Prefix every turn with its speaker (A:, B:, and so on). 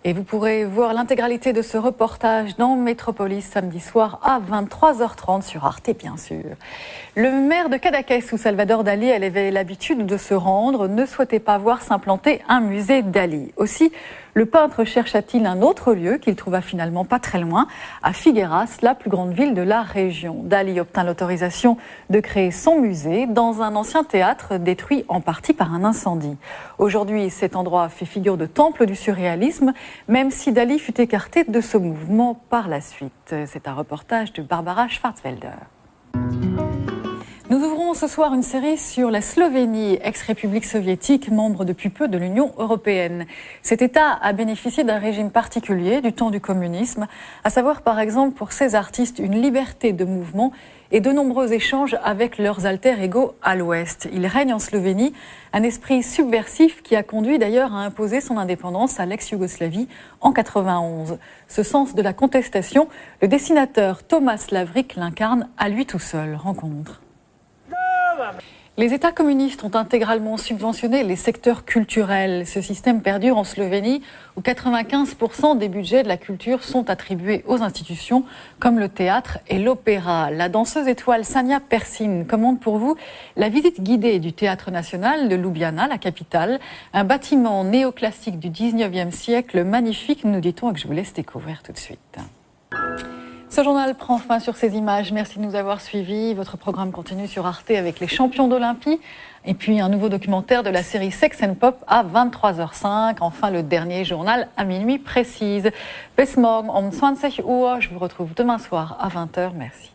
A: Et vous pourrez voir l'intégralité de ce reportage dans Métropolis samedi soir à 23h30 sur Arte, bien sûr. Le maire de Cadaqués, où Salvador Dali avait l'habitude de se rendre, ne souhaitait pas voir s'implanter un musée Dali. Aussi, le peintre chercha-t-il un autre lieu qu'il trouva finalement pas très loin, à Figueras, la plus grande ville de la région. Dali obtint l'autorisation de créer son musée dans un ancien théâtre détruit en partie par un incendie. Aujourd'hui, cet endroit fait figure de temple du surréalisme, même si Dali fut écarté de ce mouvement par la suite. C'est un reportage de Barbara Schwarzwälder. Nous ouvrons ce soir une série sur la Slovénie, ex-république soviétique, membre depuis peu de l'Union européenne. Cet État a bénéficié d'un régime particulier du temps du communisme, à savoir par exemple pour ses artistes une liberté de mouvement et de nombreux échanges avec leurs alter-ego à l'Ouest. Il règne en Slovénie un esprit subversif qui a conduit d'ailleurs à imposer son indépendance à l'ex-Yougoslavie en 1991. Ce sens de la contestation, le dessinateur Thomas Lavric l'incarne à lui tout seul. Rencontre. Les États communistes ont intégralement subventionné les secteurs culturels. Ce système perdure en Slovénie, où 95% des budgets de la culture sont attribués aux institutions, comme le théâtre et l'opéra. La danseuse étoile Sanja Persin commande pour vous la visite guidée du Théâtre national de Ljubljana, la capitale. Un bâtiment néoclassique du 19e siècle, magnifique, nous dit-on, et que je vous laisse découvrir tout de suite. Ce journal prend fin sur ces images. Merci de nous avoir suivis. Votre programme continue sur Arte avec les champions d'Olympie. Et puis un nouveau documentaire de la série Sex and Pop à 23h05. Enfin, le dernier journal à minuit précise. Bis morgen um 20 Uhr. Je vous retrouve demain soir à 20h. Merci.